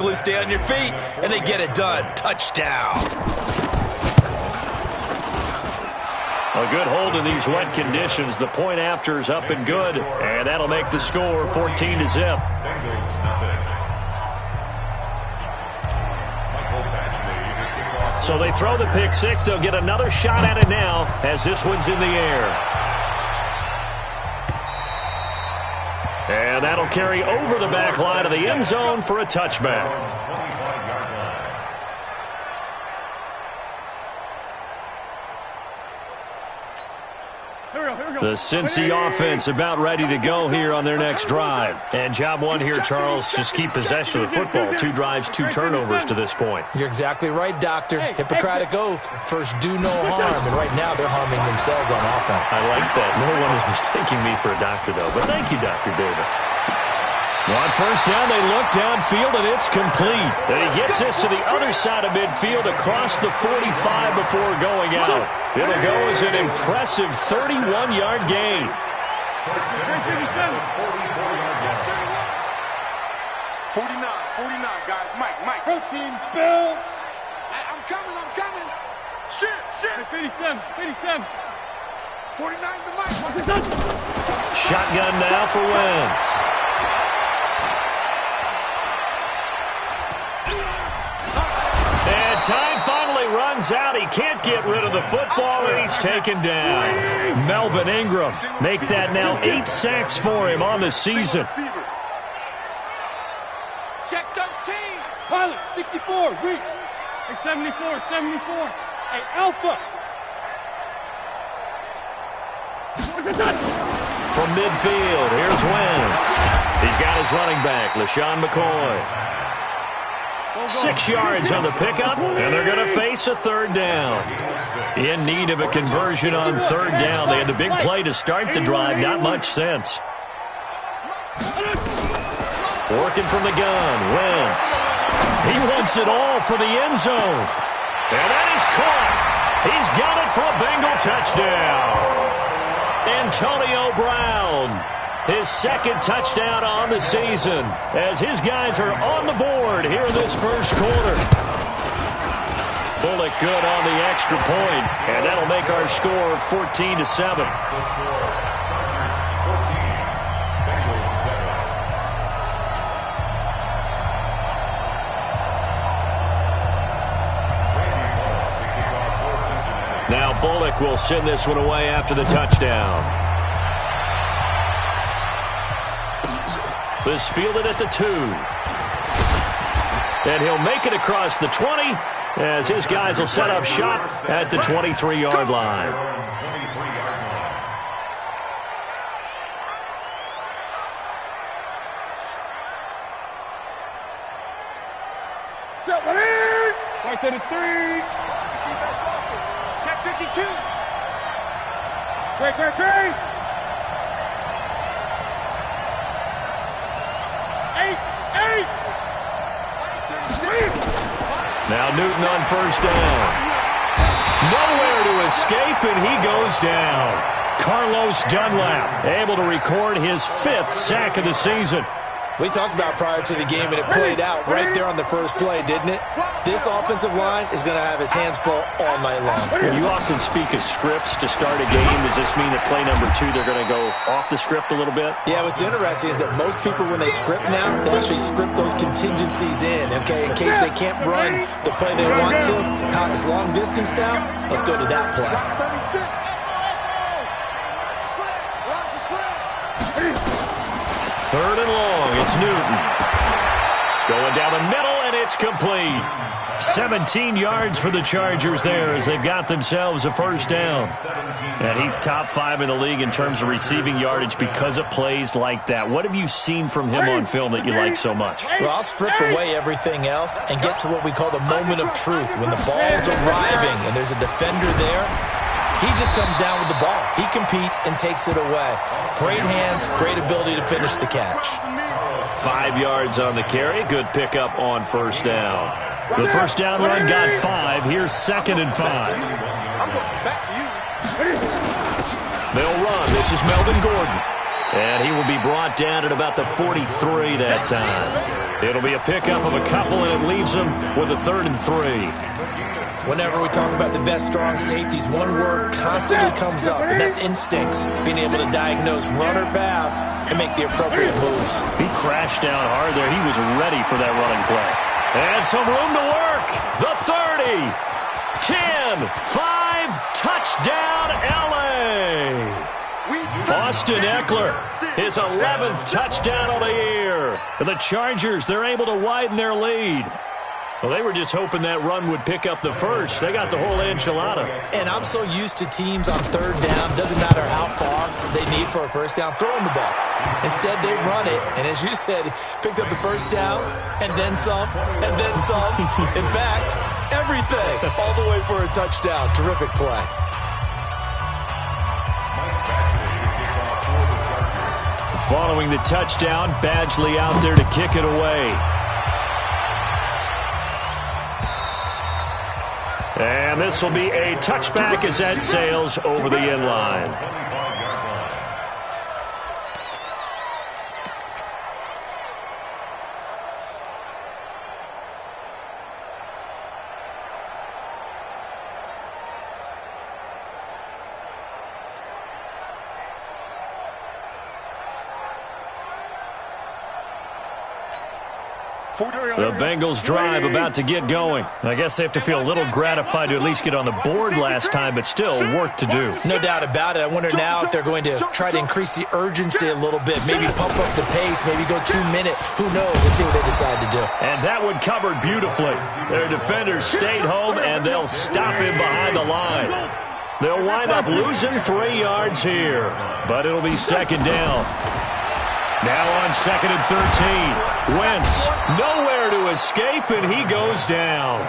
Stay on your feet, and they get it done. Touchdown. A good hold in these wet conditions. The point after is up and good, and that'll make the score 14-0. So they throw the pick six. They'll get another shot at it now as this one's in the air. And that'll carry over the back line of the end zone for a touchback. The Cincy offense about ready to go here on their next drive. And job one here, Charles, just keep possession of the football. 2 drives, 2 turnovers to this point. You're exactly right, Doctor. Hippocratic oath. First, do no harm. And right now, they're harming themselves on offense. I like that. No one is mistaking me for a doctor, though. But thank you, Dr. Davis. On first down, they look downfield, and it's complete. And he gets this to the other side of midfield across the 45 before going out. It'll go as an impressive 31-yard gain. 49, guys. Mike. Protein spill. I'm coming. Shit. 57. 49's the Mike. Shotgun now for Wentz. And time finally runs out. He can't get rid of the football, and he's taken down. Melvin Ingram, make that now 8 sacks for him on the season. Check 13. Pilot, 64. Weak. 74. Hey, Alpha. From midfield, here's Wentz. He's got his running back, LaShawn McCoy. 6 yards on the pickup, and they're going to face a third down. In need of a conversion on third down. They had the big play to start the drive. Not much sense. Working from the gun, Wentz. He wants it all for the end zone. And that is caught. He's got it for a Bengal touchdown. Antonio Brown. His second touchdown on the season as his guys are on the board here in this first quarter. Bullock good on the extra point, and that'll make our score 14-7. Now Bullock will send this one away after the touchdown. This fielded at the 2. And he'll make it across the 20 as his guys will set up shop at the 23-yard line. Right to the 3. Check 52. Great. Now Newton on first down. Nowhere to escape, and he goes down. Carlos Dunlap able to record his 5th sack of the season. We talked about prior to the game, and it played out right there on the first play, didn't it? This offensive line is going to have his hands full all night long. You often speak of scripts to start a game. Does this mean that play number 2, they're going to go off the script a little bit? Yeah, what's interesting is that most people, when they script now, they actually script those contingencies in, okay, in case they can't run the play they want to. It's long distance now. Let's go to that play. Third and long, it's Newton. Going down the middle, and it's complete. 17 yards for the Chargers there as they've got themselves a first down. And he's top 5 in the league in terms of receiving yardage because of plays like that. What have you seen from him on film that you like so much? Well, I'll strip away everything else and get to what we call the moment of truth. When the ball's arriving and there's a defender there, he just comes down with the ball. He competes and takes it away. Great hands, great ability to finish the catch. 5 yards on the carry. Good pickup on first down. The first down run got 5. Here's 2nd and 5. I'm going back to you. They'll run. This is Melvin Gordon. And he will be brought down at about the 43 that time. It'll be a pickup of a couple, and it leaves them with a 3rd and 3. Whenever we talk about the best strong safeties, one word constantly comes up, and that's instincts. Being able to diagnose run or pass and make the appropriate moves. He crashed down hard there. He was ready for that running play. And some room to work. The 30, 10, 5, touchdown, L.A. Austin Eckler, his 11th touchdown of the year. The Chargers, they're able to widen their lead. Well, they were just hoping that run would pick up the first. They got the whole enchilada. And I'm so used to teams on 3rd down, doesn't matter how far they need for a first down, throwing the ball. Instead, they run it, and as you said, picked up the first down, and then some, and then some. In fact, everything, all the way for a touchdown. Terrific play. Following the touchdown, Badgley out there to kick it away. And this will be a touchback as that sails over the end line. The Bengals drive about to get going. I guess they have to feel a little gratified to at least get on the board last time, but still work to do. No doubt about it. I wonder now if they're going to try to increase the urgency a little bit, maybe pump up the pace, maybe go 2-minute. Who knows? Let's see what they decide to do. And that one covered beautifully. Their defenders stayed home, and they'll stop him behind the line. They'll wind up losing 3 yards here, but it'll be 2nd down. Now on 2nd and 13. Wentz, nowhere to escape, and he goes down.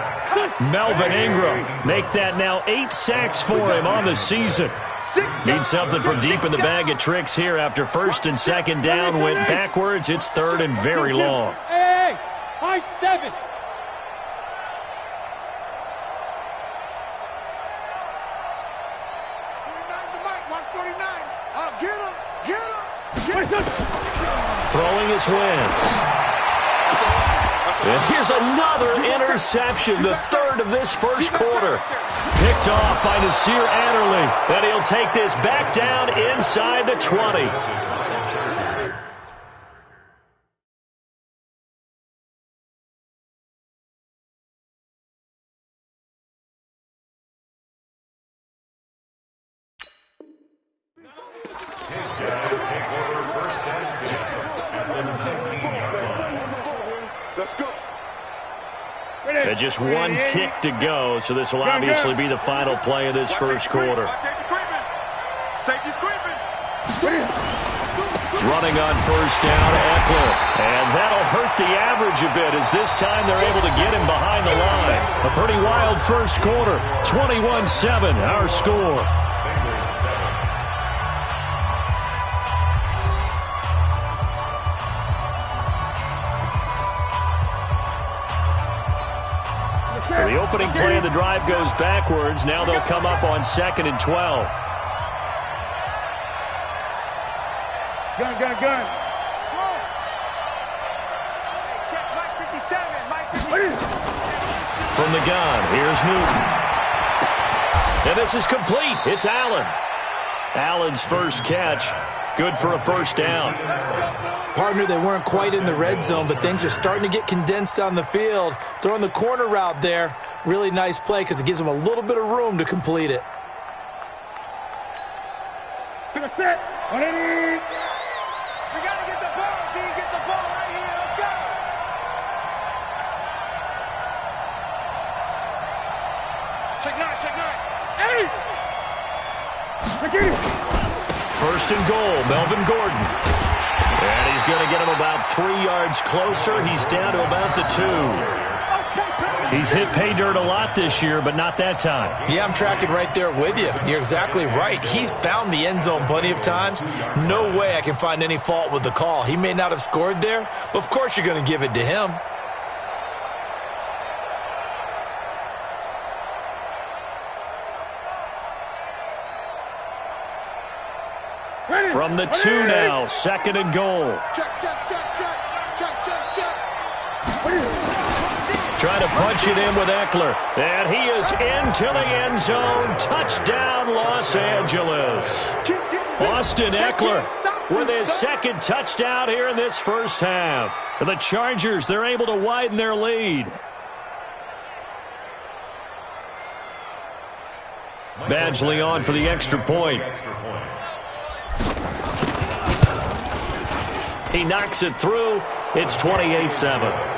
Melvin Ingram, make that now 8 sacks for him on the season. Need something from deep in the bag of tricks here after 1st and 2nd down went backwards. It's 3rd and very long. Hey, high 7. Throwing his Wentz. And here's another interception, the 3rd of this first quarter. Picked off by Nasir Adderley. And he'll take this back down inside the 20. Let's go. And just 1 tick to go, so this will obviously be the final play of this first quarter. Safety's creeping. Running on 1st down, Eckler. And that'll hurt the average a bit as this time they're able to get him behind the line. A pretty wild first quarter. 21-7, our score. So the opening play of the drive goes backwards. Now they'll come up on 2nd and 12. Gun. Check Mike 57. Mike 57. From the gun, here's Newton. And this is complete. It's Allen. Allen's first catch. Good for a 1st down. Partner, they weren't quite in the red zone, but things are starting to get condensed on the field. Throwing the corner route there. Really nice play because it gives them a little bit of room to complete it. Set. 180. We got to get the ball, D. Get the ball right here. Let's go. Check 9. 80. 1st and goal, Melvin Gordon. And he's going to get him about 3 yards closer. He's down to about the 2. He's hit pay dirt a lot this year, but not that time. Yeah, I'm tracking right there with you. You're exactly right. He's found the end zone plenty of times. No way I can find any fault with the call. He may not have scored there, but of course you're going to give it to him. From the 2 now, 2nd and goal. Check. Trying to punch it in with Eckler. And he is into the end zone. Touchdown, Los Angeles. Austin Eckler with his second touchdown here in this first half. The Chargers, they're able to widen their lead. Badgley on for the extra point. He knocks it through. It's 28-7.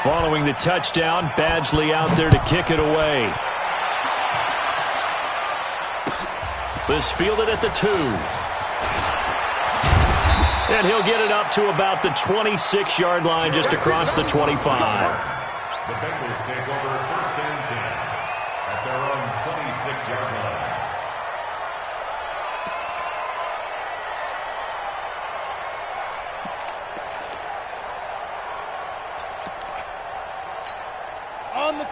Following the touchdown, Badgley out there to kick it away. This fielded at the 2. And he'll get it up to about the 26-yard line, just across the 25. The Bengals take over first and 10 at their own 26-yard line.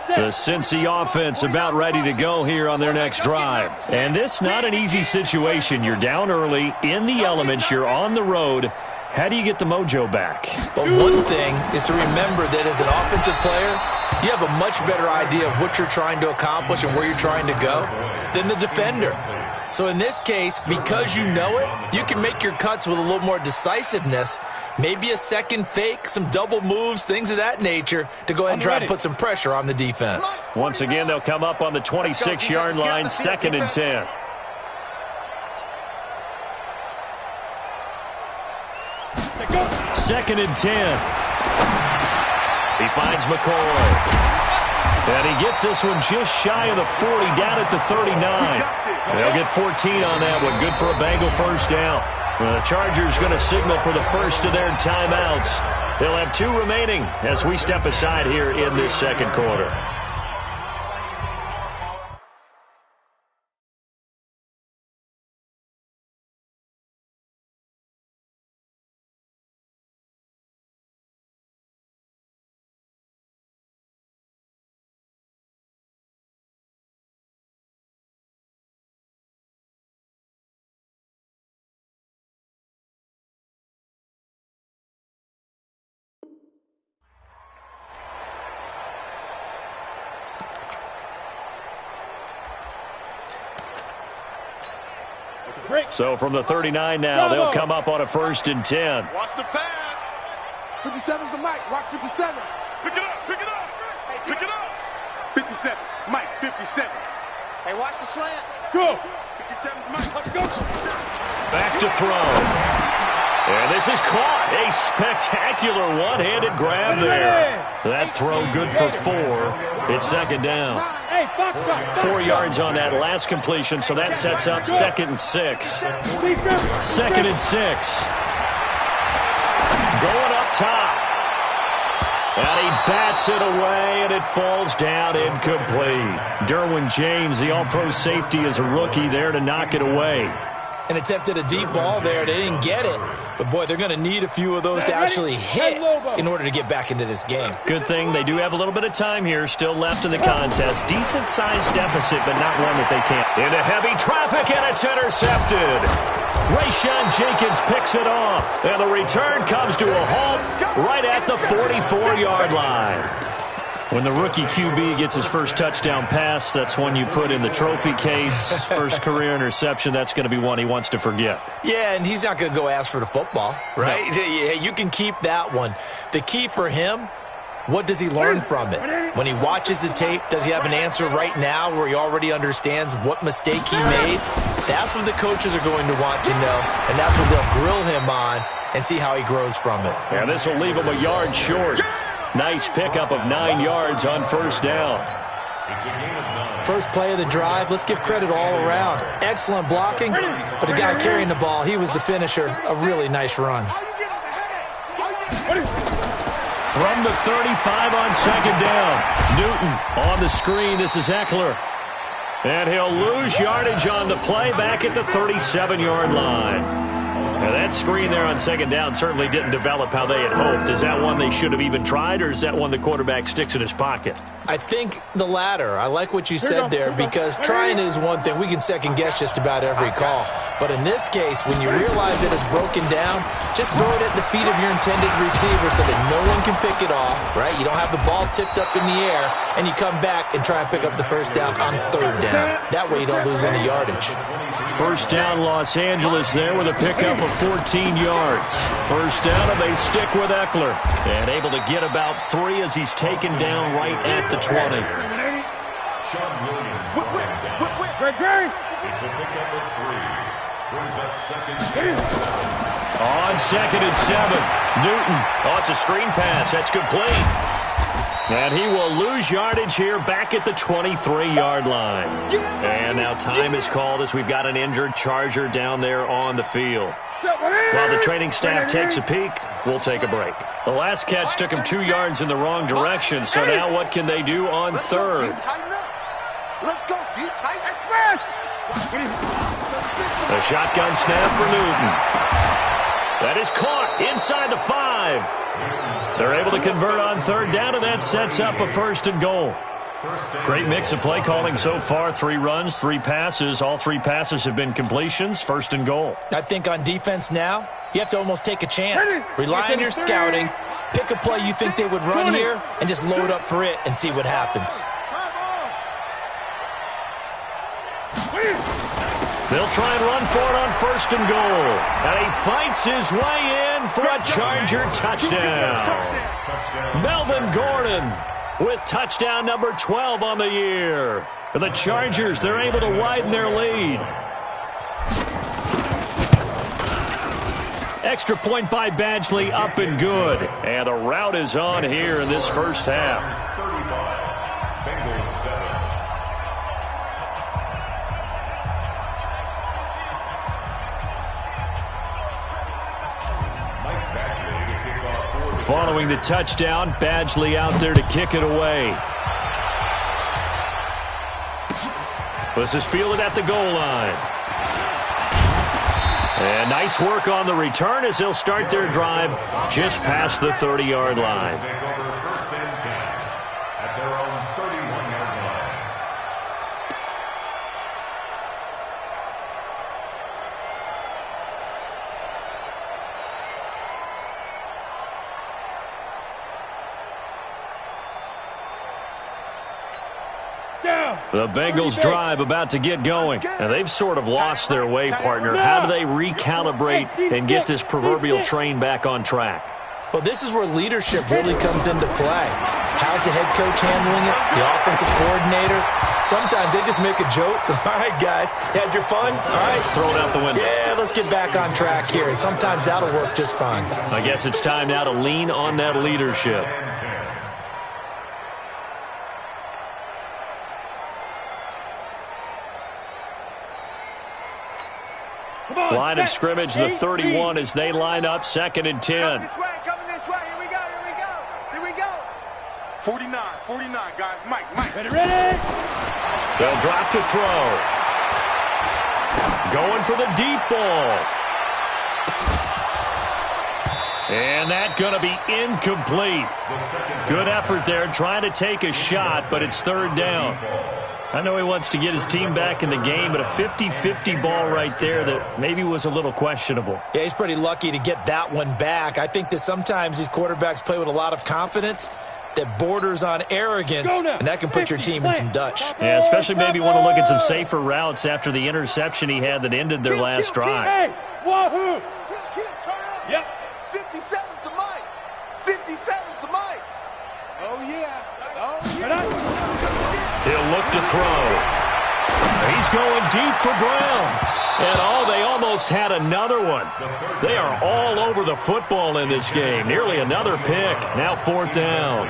The Cincy offense about ready to go here on their next drive. And this not an easy situation. You're down early, in the elements, you're on the road. How do you get the mojo back? But one thing is to remember that as an offensive player, you have a much better idea of what you're trying to accomplish and where you're trying to go than the defender. So in this case, because you know it, you can make your cuts with a little more decisiveness. Maybe a second fake, some double moves, things of that nature to go ahead and try and put some pressure on the defense. Once again, they'll come up on the 26-yard line, 2nd and 10. Second and 10. He finds McCoy. And he gets this one just shy of the 40, down at the 39. They'll get 14 on that one. Good for a Bengal first down. The Chargers going to signal for the first of their timeouts. They'll have 2 remaining as we step aside here in this second quarter. So from the 39 now, they'll come up on a 1st and 10. Watch the pass. 57's the mic. Watch 57. Pick it up. Pick it up. Pick it up. 57. Mike, 57. Hey, watch the slant. Go. 57's Mike. Let's go. Back to throw. And this is caught. A spectacular one-handed grab there. That throw good for 4. It's 2nd down. 4 yards on that last completion, so that sets up 2nd and 6. 2nd and 6. Going up top. And he bats it away, and it falls down incomplete. Derwin James, the all-pro safety, is a rookie there to knock it away. And attempted a deep ball there. They didn't get it. But, boy, they're going to need a few of those to actually hit in order to get back into this game. Good thing they do have a little bit of time here still left in the contest. Decent-sized deficit, but not one that they can't. Into heavy traffic, and it's intercepted. Rayshawn Jenkins picks it off. And the return comes to a halt right at the 44-yard line. When the rookie QB gets his first touchdown pass, that's one you put in the trophy case. First career interception, that's going to be one he wants to forget. Yeah, and he's not going to go ask for the football, right? No. You can keep that one. The key for him, what does he learn from it? When he watches the tape, does he have an answer right now where he already understands what mistake he made? That's what the coaches are going to want to know, and that's what they'll grill him on and see how he grows from it. Yeah, this will leave him a yard short. Nice pickup of 9 yards on 1st down. It's a gain of 9. First play of the drive, let's give credit all around. Excellent blocking, but the guy carrying the ball, he was the finisher. A really nice run. From the 35 on 2nd down. Newton on the screen. This is Eckler. And he'll lose yardage on the play back at the 37-yard line. Now, that screen there on second down certainly didn't develop how they had hoped. Is that one they should have even tried, or is that one the quarterback sticks in his pocket? I think the latter. I like what you said there, because trying is one thing. We can second-guess just about every call. But in this case, when you realize that it's broken down, just throw it at the feet of your intended receiver so that no one can pick it off, right? You don't have the ball tipped up in the air, and you come back and try and pick up the first down on third down. That way you don't lose any yardage. First down, Los Angeles there with a pickup of 14 yards. First down, and they stick with Eckler. And able to get about 3 as he's taken down right at the 20. Sean Williams. It's a pickup of 3. Brings up second and 7. On second and 7, Newton. Oh, it's a screen pass. That's complete. And he will lose yardage here back at the 23-yard line. And now time is called as we've got an injured Charger down there on the field. While the training staff takes a peek, we'll take a break. The last catch took him 2 yards in the wrong direction, so now what can they do on third? Let's go. Be tight. A shotgun snap for Newton. That is caught inside the 5. They're able to convert on third down, and that sets up a first and goal. Great mix of play calling so far. 3 runs, 3 passes. All 3 passes have been completions. First and goal. I think on defense now, you have to almost take a chance. Rely on your scouting. Pick a play you think they would run here, and just load up for it and see what happens. They'll try and run for it on first and goal. And he fights his way in for a Charger touchdown. Melvin Gordon with touchdown number 12 on the year. For the Chargers, they're able to widen their lead. Extra point by Badgley, up and good. And the route is on here in this first half. 35. Bengals 7. Following the touchdown, Badgley out there to kick it away. This is fielded at the goal line. And nice work on the return as they'll start their drive just past the 30-yard line. Take over first and 10 at their own 31-yard The Bengals drive about to get going, and they've sort of lost their way, partner. How do they recalibrate and get this proverbial train back on track? Well, this is where leadership really comes into play. How's the head coach handling it? The offensive coordinator? Sometimes they just make a joke. All right, guys, had your fun? All right. Throw it out the window. Yeah, let's get back on track here. And sometimes that'll work just fine. I guess it's time now to lean on that leadership. Line of scrimmage, the 31 as they line up, second and 10. Coming this way. Here we go. 49, guys. Mike. Ready? They'll drop to throw. Going for the deep ball. And that's going to be incomplete. Good effort there, trying to take a shot, but it's third down. I know he wants to get his team back in the game, but a 50-50 ball right there that maybe was a little questionable. Yeah, he's pretty lucky to get that one back. I think that sometimes these quarterbacks play with a lot of confidence that borders on arrogance, and that can put your team in some Dutch. Yeah, especially maybe want to look at some safer routes after the interception he had that ended their last drive. Hey, wahoo! Turn up. Yep. 57's the Mike. 57's the Mike. Oh, yeah. He'll look to throw. He's going deep for Brown. And they almost had another one. They are all over the football in this game. Nearly another pick. Now fourth down.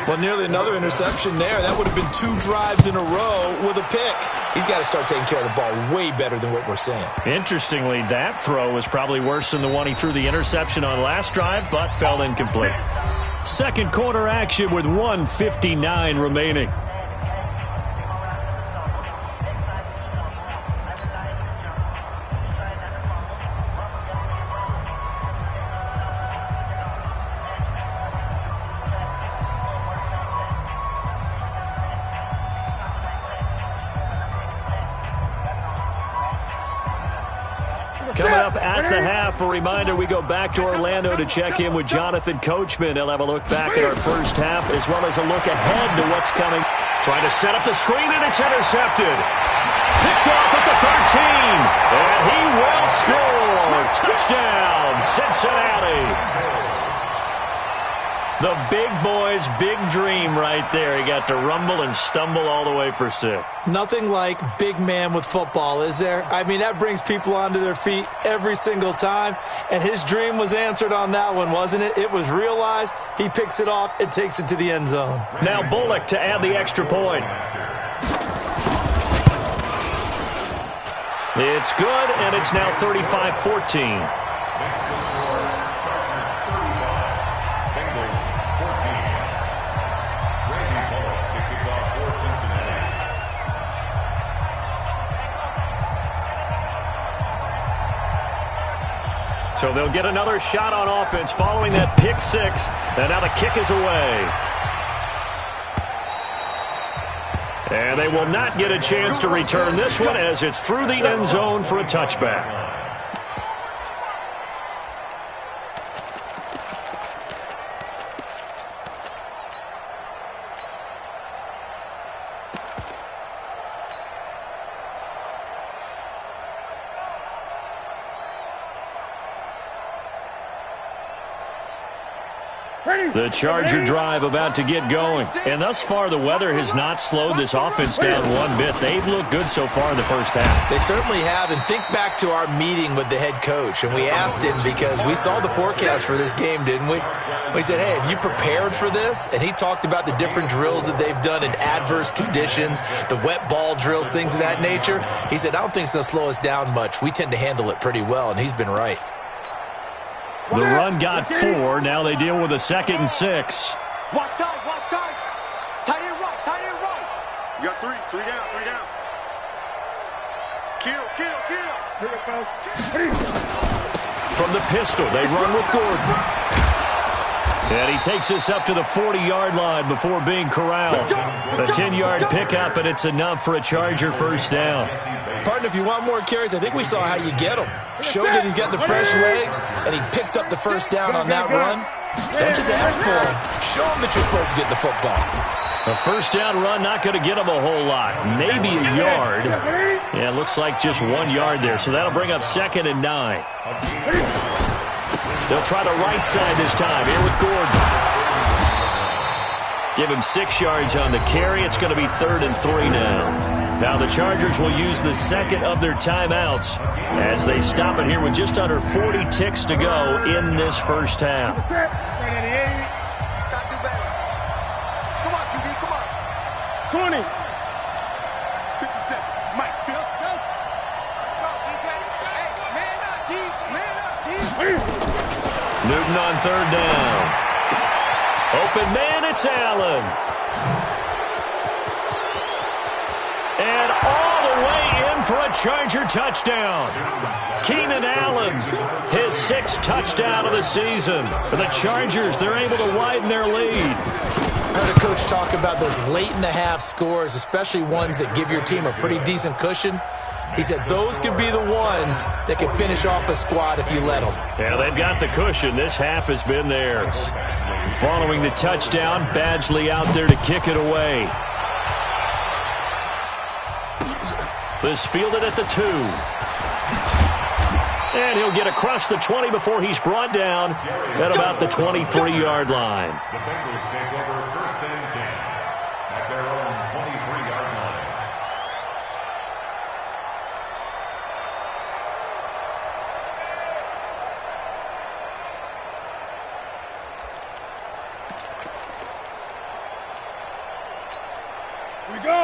Well, nearly another interception there. That would have been 2 drives in a row with a pick. He's got to start taking care of the ball way better than what we're seeing. Interestingly, that throw was probably worse than the one he threw the interception on last drive, but fell incomplete. Second quarter action with 1:59 remaining. Coming up at the half, a reminder, we go back to Orlando to check in with Jonathan Coachman. He'll have a look back at our first half as well as a look ahead to what's coming. Trying to set up the screen, and it's intercepted. Picked off at the 13, and he will score. Touchdown, Cincinnati. The big boy's big dream right there. He got to rumble and stumble all the way for 6. Nothing like big man with football, is there? I mean, that brings people onto their feet every single time, and his dream was answered on that one, wasn't it? It was realized. He picks it off and takes it to the end zone. Now Bullock to add the extra point. It's good, and it's now 35-14. So they'll get another shot on offense following that pick 6. And now the kick is away. And they will not get a chance to return this one as it's through the end zone for a touchback. The Charger drive about to get going. And thus far, the weather has not slowed this offense down one bit. They've looked good so far in the first half. They certainly have. And think back to our meeting with the head coach. And we asked him because we saw the forecast for this game, didn't we? We said, hey, have you prepared for this? And he talked about the different drills that they've done in adverse conditions, the wet ball drills, things of that nature. He said, I don't think it's going to slow us down much. We tend to handle it pretty well, and he's been right. The run got 4. Now they deal with a 2nd and 6. Watch time, watch time. Tight end right, tight end right. You got 3 down, 3 down. Kill. Here it goes. From the pistol, they run with Gordon. And he takes us up to the 40-yard line before being corralled. A 10-yard pickup, and it's enough for a Charger first down. Partner, if you want more carries, I think we saw how you get him. Showed that he's got the fresh legs, and he picked up the first down on that run. Don't just ask for him. Show him that you're supposed to get the football. A first down run, not going to get him a whole lot. Maybe a yard. Yeah, it looks like just 1 yard there, so that'll bring up 2nd and 9. They'll try the right side this time. Here with Gordon. Give him 6 yards on the carry. It's going to be 3rd and 3 now. Now the Chargers will use the second of their timeouts as they stop it here with just under 40 ticks to go in this first half. Come on, QB, come on. 20. 57. Mike, Bill. Let's go, defense. Hey, man up, D. Newton on 3rd down. Open man, it's Allen. And all the way in for a Charger touchdown. Keenan Allen, his 6th touchdown of the season. For the Chargers, they're able to widen their lead. I heard a coach talk about those late-in-the-half scores, especially ones that give your team a pretty decent cushion. He said those could be the ones that can finish off a squad if you let them. Yeah, they've got the cushion. This half has been theirs. Following the touchdown, Badgley out there to kick it away. This fielded at the 2. And he'll get across the 20 before he's brought down at about the 23-yard line. The Bengals take over 1st and 10 at their own 23-yard line.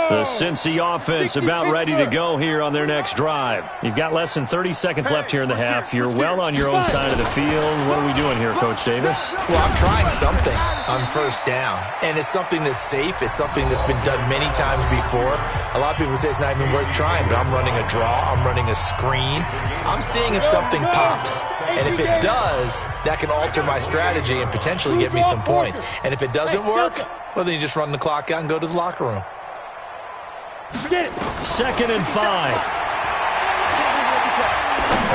The Cincy offense about ready to go here on their next drive. You've got less than 30 seconds left here in the half. You're well on your own side of the field. What are we doing here, Coach Davis? Well, I'm trying something on first down, and it's something that's safe. It's something that's been done many times before. A lot of people say it's not even worth trying, but I'm running a draw. I'm running a screen. I'm seeing if something pops, and if it does, that can alter my strategy and potentially get me some points. And if it doesn't work, well, then you just run the clock out and go to the locker room. 2nd and 5.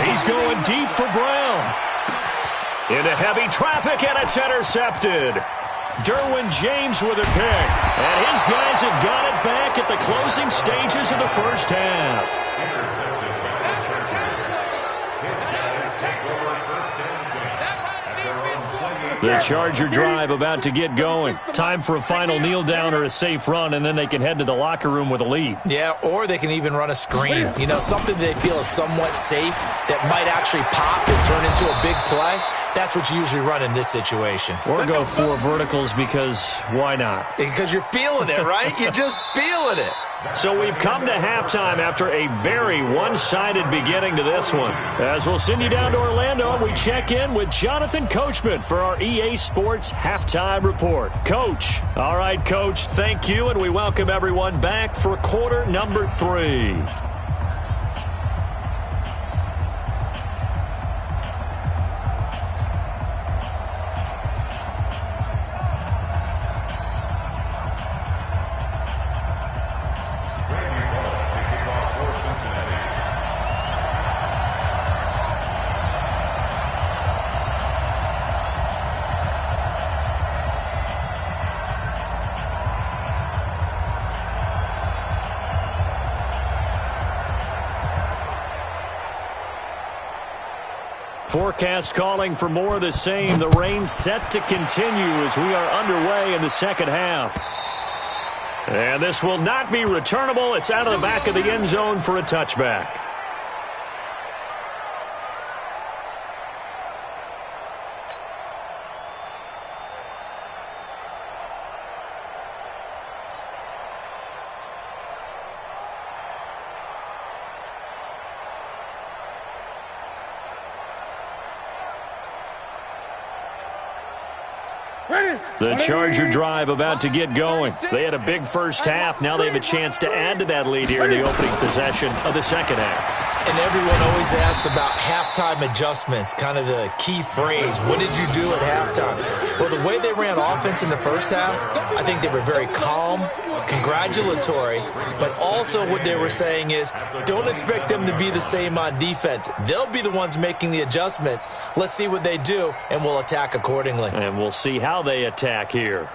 He's He's going deep for Brown. Into heavy traffic, and it's intercepted. Derwin James with a pick. And his guys have got it back at the closing stages of the first half. Intercepted by the Chargers. His guys take over first and 10 at their own 28. The Charger drive about to get going. Time for a final kneel down or a safe run, and then they can head to the locker room with a lead. Yeah, or they can even run a screen. You know, something they feel is somewhat safe that might actually pop and turn into a big play. That's what you usually run in this situation. Or go 4 verticals because why not? Because you're feeling it, right? You're just feeling it. So we've come to halftime after a very one-sided beginning to this one. As we'll send you down to Orlando, we check in with Jonathan Coachman for our EA Sports Halftime Report. Coach. All right, Coach, thank you, and we welcome everyone back for quarter number 3. Forecast calling for more of the same. The rain set to continue as we are underway in the second half. And this will not be returnable. It's out of the back of the end zone for a touchback. The Charger drive about to get going. They had a big first half. Now they have a chance to add to that lead here in the opening possession of the second half. And everyone always asks about halftime adjustments, kind of the key phrase. What did you do at halftime? Well, the way they ran offense in the first half, I think they were very calm, congratulatory, but also what they were saying is don't expect them to be the same on defense. They'll be the ones making the adjustments. Let's see what they do, and we'll attack accordingly. And we'll see how they attack here.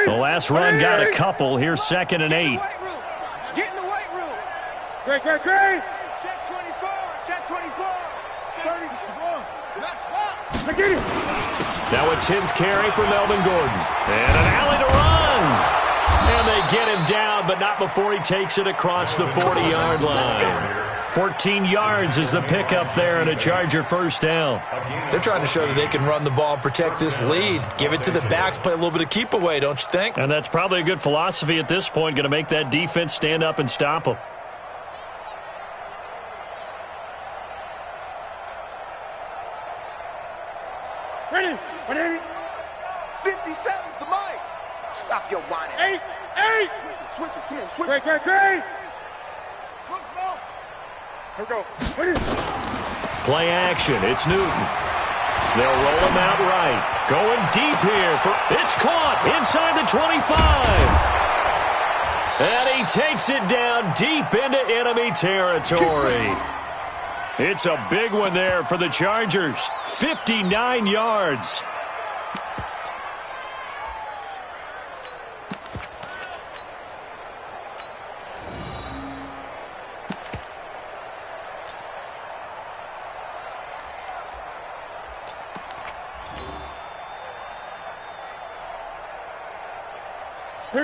The last run got a couple. Here's 2nd and 8. Get in the weight room. Great. Check 24. Check 24. 31. Next spot. Get it. Now a 10th carry for Melvin Gordon. And an alley to run. And they get him down, but not before he takes it across the 40-yard line. 14 yards is the pickup there and a Charger first down. They're trying to show that they can run the ball and protect this lead. Give it to the backs, play a little bit of keep away, don't you think? And that's probably a good philosophy at this point, going to make that defense stand up and stop them. Ready. 57's the mic. Stop your whining. 8. Switch it. Come on, switch Great. Switch, Mel. Here we go. Ready. Play action. It's Newton. They'll roll him out right. Going deep here. It's caught inside the 25. And he takes it down deep into enemy territory. It's a big one there for the Chargers. 59 yards.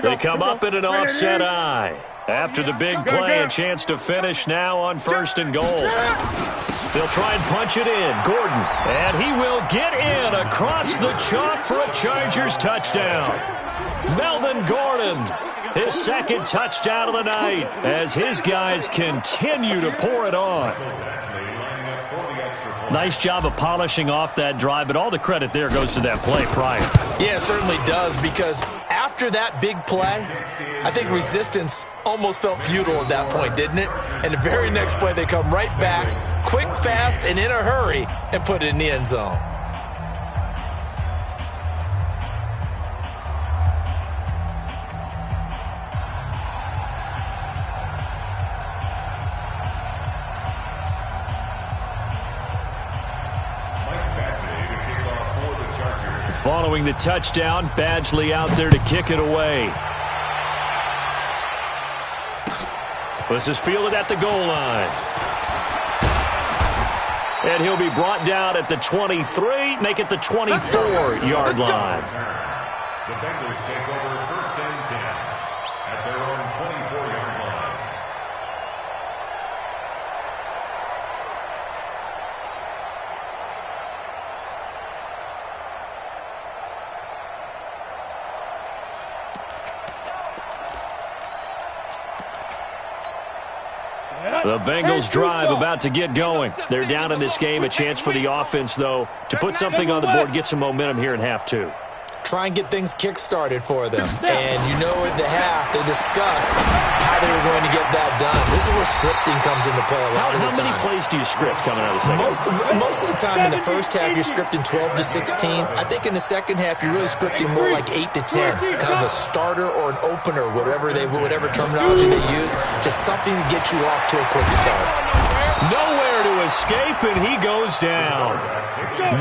They come up in an offset eye. After the big play, a chance to finish now on 1st and goal. They'll try and punch it in. Gordon, and he will get in across the chalk for a Chargers touchdown. Melvin Gordon, his 2nd touchdown of the night as his guys continue to pour it on. Nice job of polishing off that drive, but all the credit there goes to that play prior. Yeah, it certainly does, because after that big play, I think resistance almost felt futile at that point, didn't it? And the very next play, they come right back, quick, fast, and in a hurry, and put it in the end zone. Following the touchdown, Badgley out there to kick it away. This is fielded at the goal line. And he'll be brought down at the 23, make it the 24-yard line. The Bengals take over 1st and 10 at their own 24-yard line. The Bengals drive about to get going. They're down in this game. A chance for the offense, though, to put something on the board, get some momentum here in half two. Try and get things kick-started for them. And you know at the half, they discussed how they were going to get that done. This is where scripting comes into play a lot of the time. How many plays do you script coming out of the second? Most of the time in the first half, you're scripting 12 to 16. I think in the second half, you're really scripting more like 8 to 10. Kind of a starter or an opener, whatever terminology they use. Just something to get you off to a quick start. Nowhere to escape, and he goes down.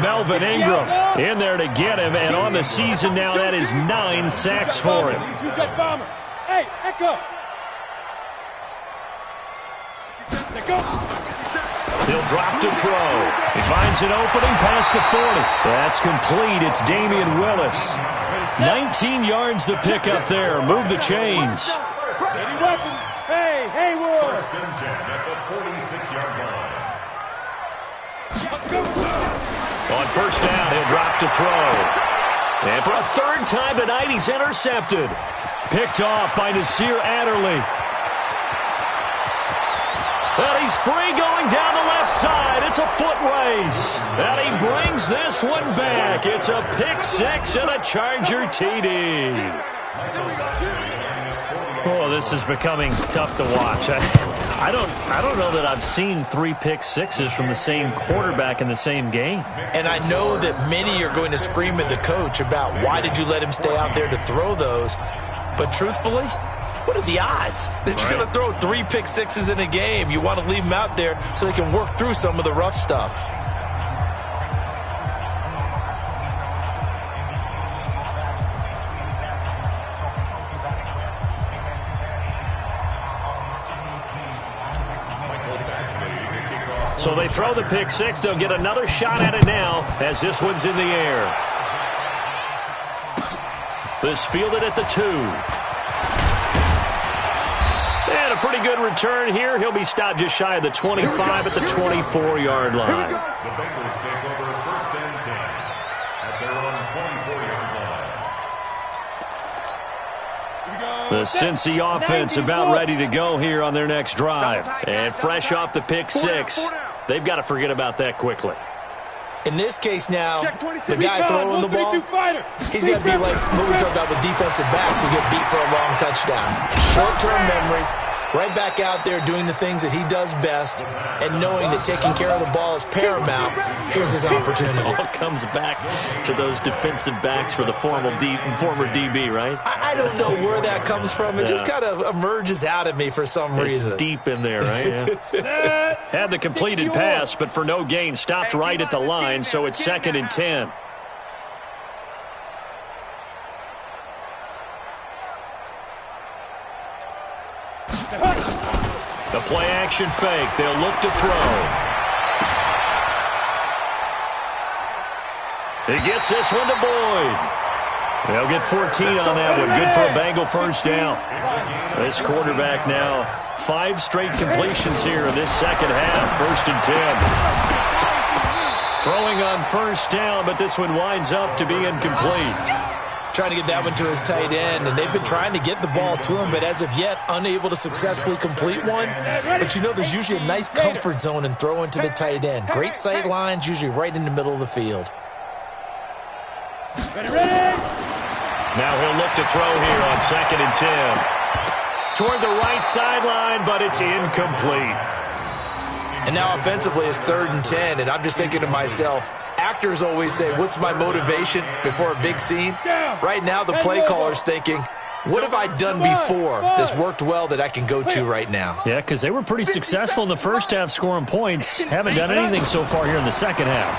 Melvin Ingram in there to get him, and on the season now, that is 9 sacks for him. Hey, Echo. He'll drop to throw. He finds an opening past the 40. That's complete. It's Damian Willis. 19 yards the pick up there. Move the chains. Hey, Haywood. 1st and 10 at the 46-yard line. On 1st down, he'll drop to throw. And for a 3rd time tonight, he's intercepted. Picked off by Nasir Adderley. Well, he's free going down the left side. It's a foot race. And he brings this one back. It's a pick 6 and a Charger TD. Oh, this is becoming tough to watch. I don't know that I've seen 3 pick sixes from the same quarterback in the same game. And I know that many are going to scream at the coach about why did you let him stay out there to throw those. But truthfully, what are the odds that you're going to throw 3 pick sixes in a game? You want to leave them out there so they can work through some of the rough stuff. So they throw the pick 6. They'll get another shot at it now as this one's in the air. This fielded at the 2. And a pretty good return here. He'll be stopped just shy of the 25 at the 24-yard line. The Bengals take over 1st and 10 at their own 24-yard line. The Cincy offense about ready to go here on their next drive. And fresh off the pick 6, they've got to forget about that quickly. In this case now, the guy throwing the ball, he's got to be like what we talked about with defensive backs who get beat for a long touchdown. Short-term memory, right back out there doing the things that he does best, and knowing that taking care of the ball is paramount. Here's his opportunity. It all comes back to those defensive backs for the former DB, right? I don't know where that comes from. It just kind of emerges out of me for some reason. It's deep in there, right? Yeah. Had the completed pass, but for no gain, stopped right at the line, so it's 2nd and 10. The play-action fake. They'll look to throw. He gets this one to Boyd. They'll get 14 on that one. Good for a Bengal 1st down. This quarterback now, 5 straight completions here in this second half. 1st and 10. Throwing on 1st down, but this one winds up to be incomplete. Trying to get that one to his tight end, and they've been trying to get the ball to him, but as of yet, unable to successfully complete one. But you know there's usually a nice comfort zone in throwing to the tight end. Great sight lines, usually right in the middle of the field. Now he'll look to throw here on 2nd and 10. Toward the right sideline, but it's incomplete. And now offensively it's 3rd and 10, and I'm just thinking to myself, actors always say, what's my motivation before a big scene? Right now the play caller's thinking, what have I done before that's worked well that I can go to right now? Yeah, because they were pretty successful in the first half scoring points. Haven't done anything so far here in the second half.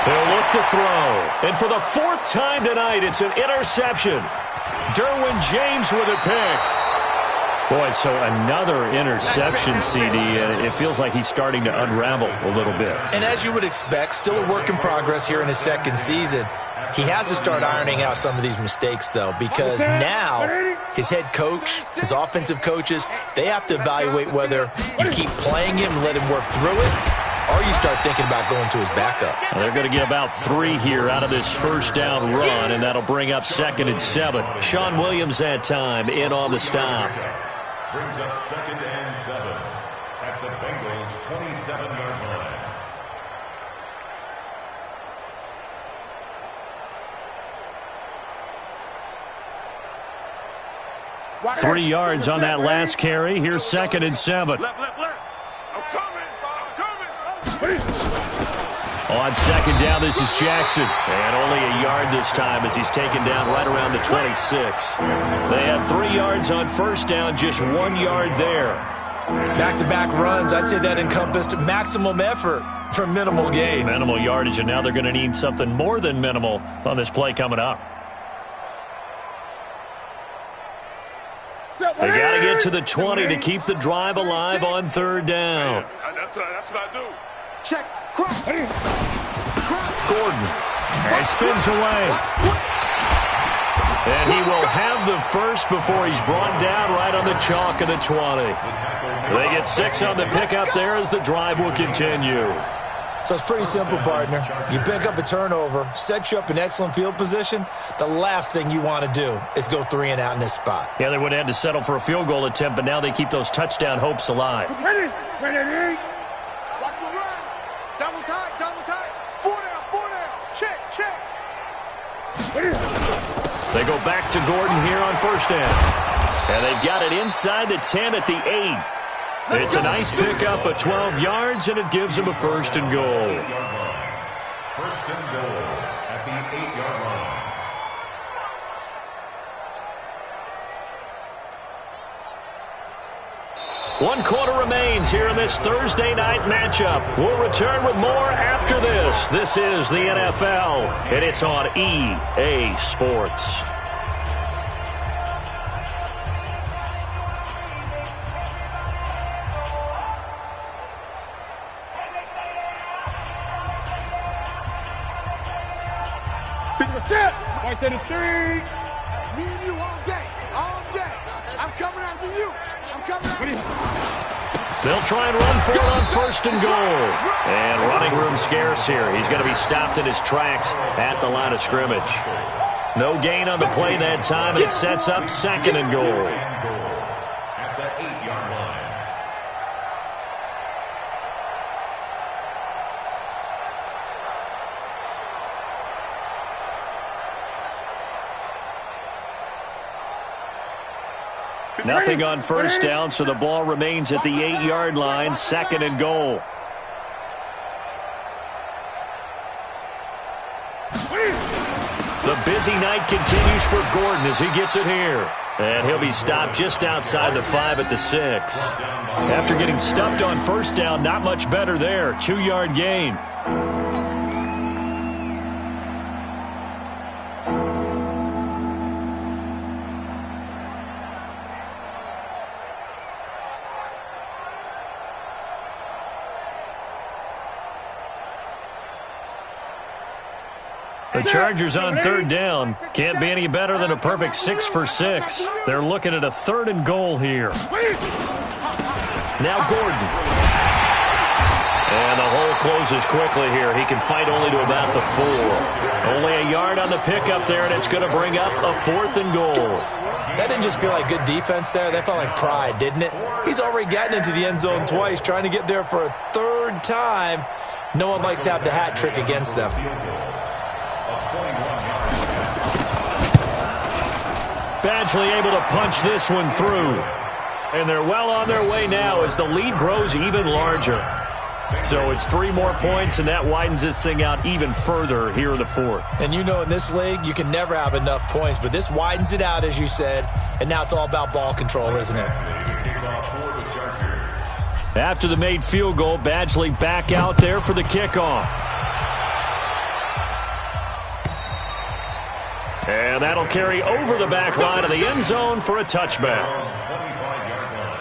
They'll look to throw. And for the 4th time tonight, it's an interception. Derwin James with a pick. Boy, so another interception, CD. It feels like he's starting to unravel a little bit. And as you would expect, still a work in progress here in his 2nd season. He has to start ironing out some of these mistakes, though, because now his head coach, his offensive coaches, they have to evaluate whether you keep playing him and let him work through it, or you start thinking about going to his backup. Well, they're going to get about 3 here out of this first down run, and that'll bring up 2nd and 7. Sean Williams that time in on the stop. Brings up 2nd and 7 at the Bengals' 27-yard line. 3 yards on that last carry. Here's 2nd and 7. Left. I'm coming. On 2nd down, this is Jackson. And only a yard this time as he's taken down right around the 26. They had 3 yards on 1st down, just 1 yard there. Back-to-back runs, I'd say that encompassed maximum effort for minimal gain. Minimal yardage, and now they're going to need something more than minimal on this play coming up. They got to get to the 20 to keep the drive alive on 3rd down. That's what I do. Check. Gordon. And spins away. And he will have the first before he's brought down right on the chalk of the 20. They get 6 on the pickup there as the drive will continue. So it's pretty simple, partner. You pick up a turnover, set you up in excellent field position. The last thing you want to do is go 3 and out in this spot. Yeah, they would have had to settle for a field goal attempt, but now they keep those touchdown hopes alive. Ready. Watch the run. Double tight. 4 down. Check. They go back to Gordon here on 1st down. And they've got it inside the 10 at the 8. It's a nice pickup of 12 yards, and it gives them a 1st and goal. 1st and goal at the 8-yard line. One quarter remains here in this Thursday night matchup. We'll return with more after this. This is the NFL, and it's on EA Sports. Right to the 3. Me and you all day. I'm coming after you. They'll try and run for it on 1st and goal. And running room scarce here. He's going to be stopped in his tracks at the line of scrimmage. No gain on the play that time, and it sets up 2nd and goal. At the 8-yard line. Nothing on 1st down, so the ball remains at the 8-yard line, 2nd and goal. The busy night continues for Gordon as he gets it here. And he'll be stopped just outside the 5 at the 6. After getting stuffed on 1st down, not much better there. 2-yard gain. The Chargers on 3rd down. Can't be any better than a perfect 6 for 6. They're looking at a 3rd and goal here. Now Gordon. And the hole closes quickly here. He can fight only to about the 4. Only a yard on the pickup there, and it's going to bring up a 4th and goal. That didn't just feel like good defense there. That felt like pride, didn't it? He's already gotten into the end zone twice, trying to get there for a 3rd time. No one likes to have the hat trick against them. Badgley able to punch this one through. And they're well on their way now as the lead grows even larger. So it's 3 more points, and that widens this thing out even further here in the 4th. And you know in this league, you can never have enough points, but this widens it out, as you said, and now it's all about ball control, isn't it? After the made field goal, Badgley back out there for the kickoff. And that'll carry over the back line of the end zone for a touchback. 25-yard line.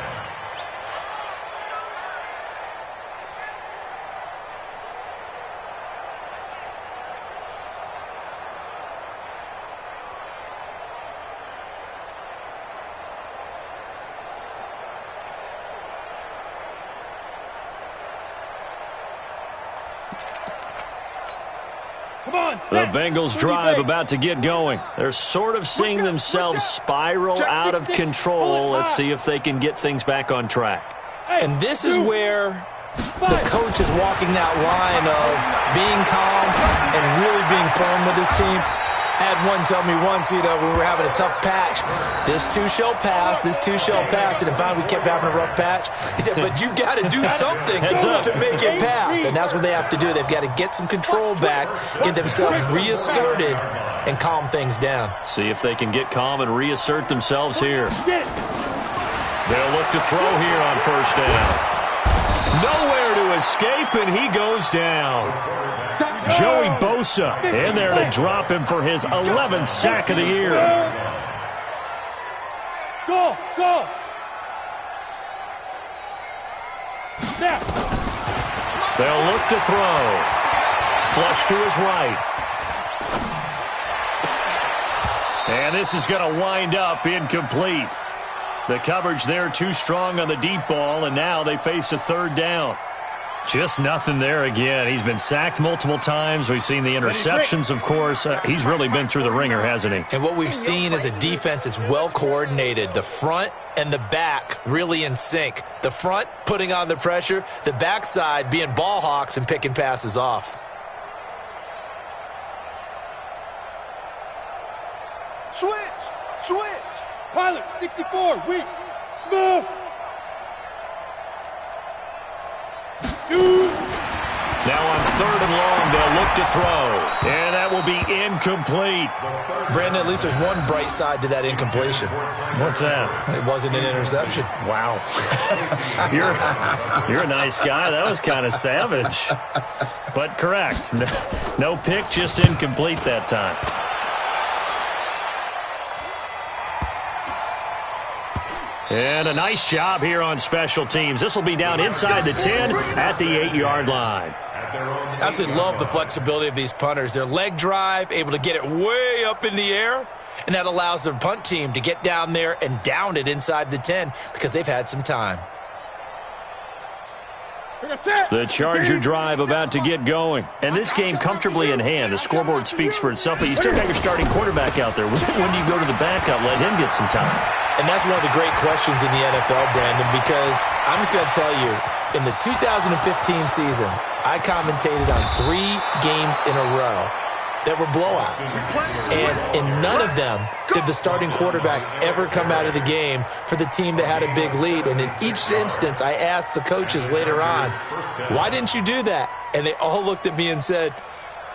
The Bengals drive about to get going. They're sort of seeing themselves spiral out of control. Let's see if they can get things back on track. And this is where the coach is walking that line of being calm and really being firm with his team. I had one tell me once, we were having a tough patch. This too shall pass, this too shall pass. And finally we kept having a rough patch. He said, but you've got to do something to make it pass. And that's what they have to do. They've got to get some control back, get themselves reasserted, and calm things down. See if they can get calm and reassert themselves here. They'll look to throw here on first down. Nowhere to escape, and he goes down. Joey Bosa in there to drop him for his 11th sack of the year. Go! They'll look to throw. Flush to his right. And this is going to wind up incomplete. The coverage there too strong on the deep ball, and now they face a third down. Just nothing there again. He's been sacked multiple times. We've seen the interceptions, of course. He's really been through the ringer, hasn't he? And what we've seen is a defense that's well coordinated. The front and the back really in sync. The front putting on the pressure, the backside being ball hawks and picking passes off. Switch! Pilot, 64, weak. Smooth. Shoot. Now on third and long, they'll look to throw. And that will be incomplete. Brandon, at least there's one bright side to that incompletion. What's that? It wasn't an interception. Wow. You're a nice guy. That was kind of savage. But correct. No pick, just incomplete that time. And a nice job here on special teams. This will be down inside the 10 at the 8-yard line. I absolutely love the flexibility of these punters. Their leg drive, able to get it way up in the air, and that allows their punt team to get down there and down it inside the 10 because they've had some time. The Charger drive about to get going. And this game comfortably in hand. The scoreboard speaks for itself, but you still got your starting quarterback out there. When do you go to the backup, let him get some time? And that's one of the great questions in the NFL, Brandon, because I'm just going to tell you, in the 2015 season, I commentated on 3 games in a row that were blowouts. And in none of them did the starting quarterback ever come out of the game for the team that had a big lead. And in each instance, I asked the coaches later on, why didn't you do that? And they all looked at me and said,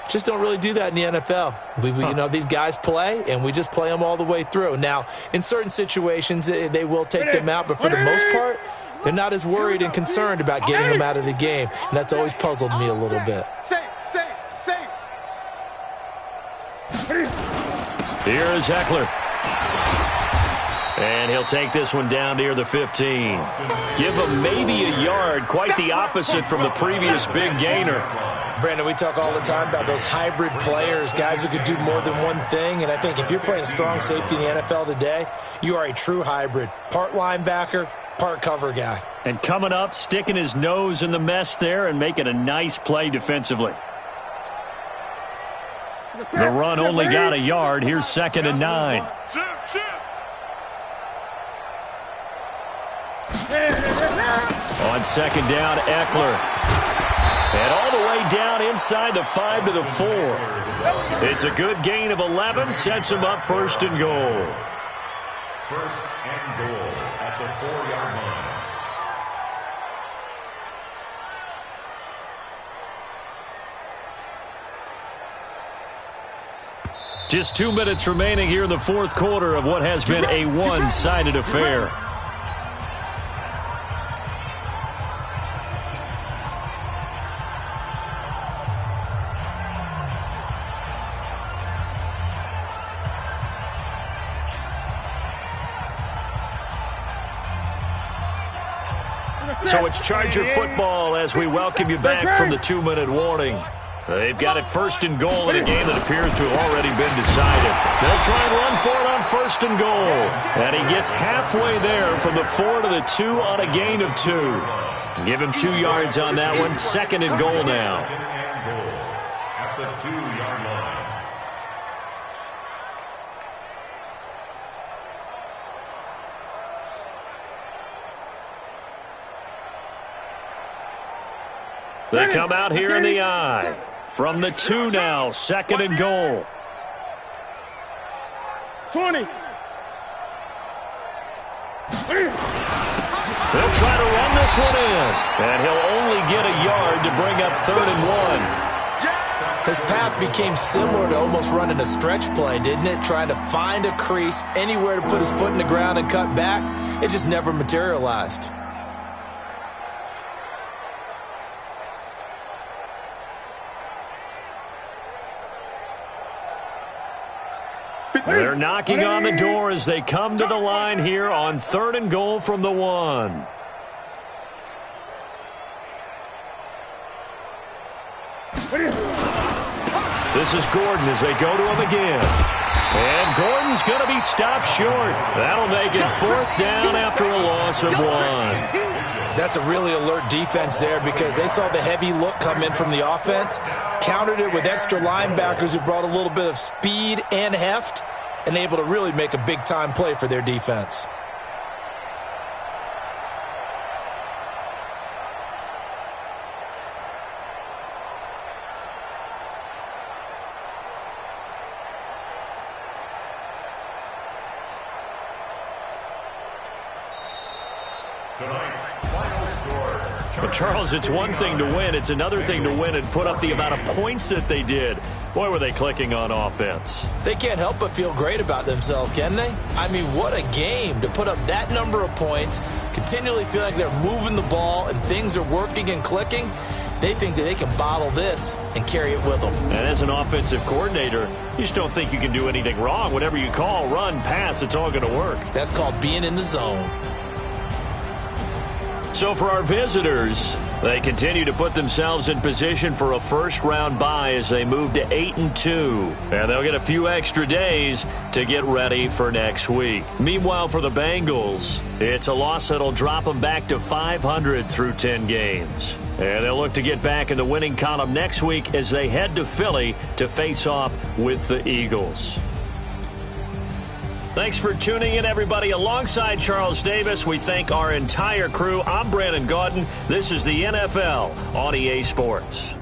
just don't really do that in the NFL. These guys play, and we just play them all the way through. Now, in certain situations, they will take them out, but for the most part, they're not as worried and concerned about getting them out of the game. And that's always puzzled me a little bit. Here is Eckler. And he'll take this one down near the 15. Give him maybe a yard, quite the opposite from the previous big gainer. Brandon, we talk all the time about those hybrid players, guys who could do more than one thing. And I think if you're playing strong safety in the NFL today, you are a true hybrid. Part linebacker, part cover guy. And coming up, sticking his nose in the mess there and making a nice play defensively. The run only got a yard. Here's 2nd and 9. On 2nd down, Eckler. And all the way down inside the 5 to the 4. It's a good gain of 11. Sets him up 1st and goal. 1st and goal at the 4-yard line. Just 2 minutes remaining here in the 4th quarter of what has been a one-sided affair. So it's Charger football as we welcome you back from the 2-minute warning. They've got it first and goal in a game that appears to have already been decided. They'll try and run for it on first and goal. And he gets halfway there from the 4 to the 2 on a gain of 2. Give him 2 yards on that one. Second and goal now. At the 2-yard line. They come out here in the I. From the 2 now, second and goal. 20. He'll try to run this one in. And he'll only get a yard to bring up 3rd and 1. His path became similar to almost running a stretch play, didn't it? Trying to find a crease, anywhere to put his foot in the ground and cut back. It just never materialized. They're knocking on the door as they come to the line here on 3rd and goal from the 1. This is Gordon as they go to him again. And Gordon's going to be stopped short. That'll make it 4th down after a loss of 1. That's a really alert defense there because they saw the heavy look come in from the offense, countered it with extra linebackers who brought a little bit of speed and heft, and able to really make a big-time play for their defense. Tonight's final score. But Charles, it's one thing to win. It's another thing to win and put up the amount of points that they did. Boy, were they clicking on offense. They can't help but feel great about themselves, can they? I mean, what a game to put up that number of points, continually feel like they're moving the ball and things are working and clicking. They think that they can bottle this and carry it with them. And as an offensive coordinator, you just don't think you can do anything wrong. Whatever you call, run, pass, it's all going to work. That's called being in the zone. So for our visitors, they continue to put themselves in position for a first-round bye as they move to 8-2. And they'll get a few extra days to get ready for next week. Meanwhile, for the Bengals, it's a loss that'll drop them back to 500 through 10 games. And they'll look to get back in the winning column next week as they head to Philly to face off with the Eagles. Thanks for tuning in, everybody. Alongside Charles Davis, we thank our entire crew. I'm Brandon Gaudin. This is the NFL on EA Sports.